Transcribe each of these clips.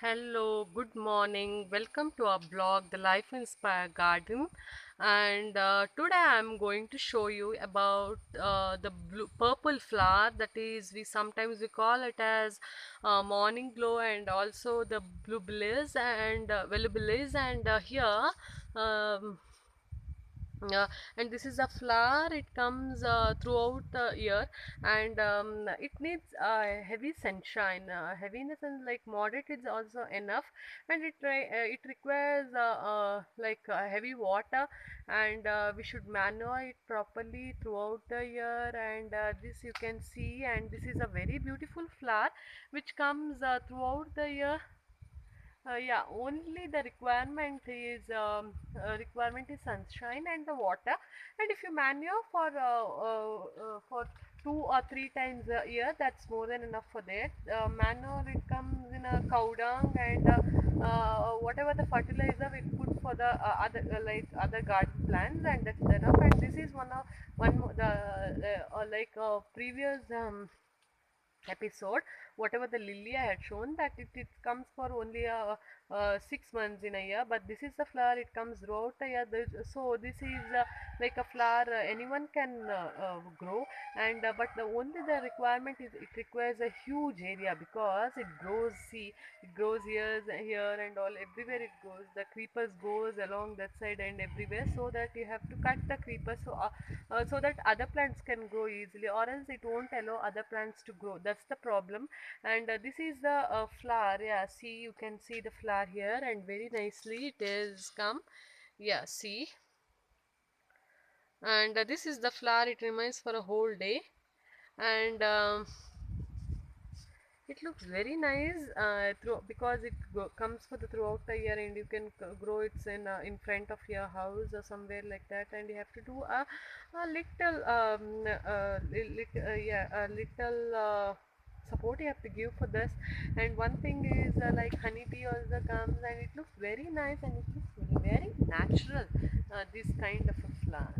Hello, good morning. Welcome to our blog, The Life Inspire Garden. And today I'm going to show you about the purple flower that is we call it as morning glow and also the blue bliss and volubilis and here um, uh, and this is a flower. It comes throughout the year, and it needs heavy sunshine. Heavy in the sense like moderate is also enough, and it requires heavy water, and we should manure it properly throughout the year. And this you can see, and this is a very beautiful flower which comes throughout the year. Yeah, only the requirement is sunshine and the water. And if you manure for 2 or 3 times a year, that's more than enough for that. Manure it comes in a cow dung and whatever the fertilizer we put for the other garden plants, and that's enough. And this is one mo- the previous episode, whatever the lily I had shown, that it comes for only 6 months in a year, but this is the flower. It comes throughout the year. So this is like a flower anyone can grow, and but the only the requirement is it requires a huge area because it grows. See, it grows here and all everywhere it goes. The creepers goes along that side and everywhere, so that you have to cut the creepers so that other plants can grow easily, or else it won't allow other plants to grow. That's the problem. And this is the flower. Yeah, see, you can see the flower here, and very nicely it is come. Yeah, see, and this is the flower. It remains for a whole day, and it looks very nice because comes for the throughout the year, and you can grow it in front of your house or somewhere like that. And you have to do a little yeah, a little support you have to give for this. And one thing is like honeybee also comes, and it looks very nice, and it looks very natural, this kind of a flower.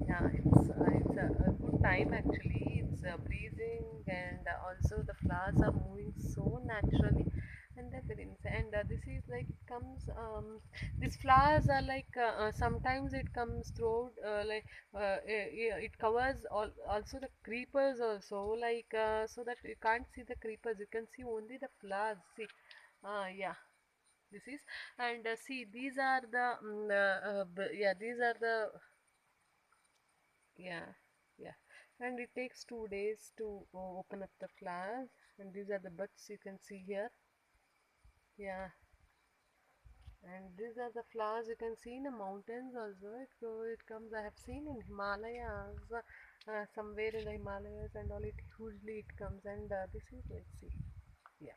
Yeah, it's a good time actually. It's breezing, and also the flowers are moving so naturally, and they're very nice. And this is like it comes. These flowers are like sometimes it comes through yeah, it covers also the creepers also, like so that you can't see the creepers. You can see only the flowers. See, yeah. This is, and see, these are the yeah, these are the, yeah, yeah, and it takes 2 days to open up the flowers, and these are the buds you can see here. Yeah, and these are the flowers you can see in the mountains also. It comes. I have seen in Himalayas, somewhere in the Himalayas and all. It hugely it comes, and this is, let's see. Yeah.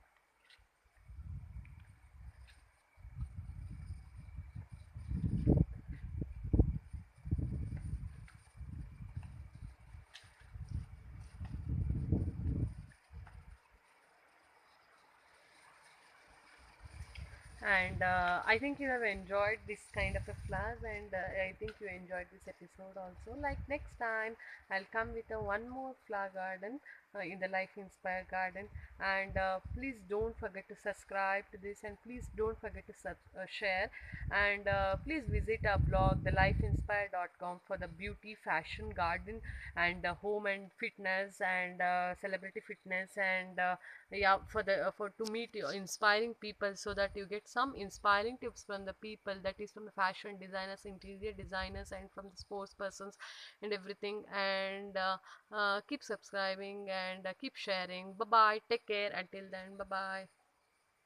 And I think you have enjoyed this kind of a class, and I think you enjoyed this episode also. Like next time, I'll come with a one more flower garden in the Life Inspire Garden. And please don't forget to subscribe to this, and please don't forget to share. And please visit our blog, thelifeinspire.com, for the beauty, fashion, garden, and home and fitness, and celebrity fitness, and yeah, for to meet you inspiring people, so that you get some inspiring tips from the people, that is from the fashion designers, interior designers, and from the sports persons and everything. And keep subscribing, and keep sharing. Bye bye, take care until then. Bye bye.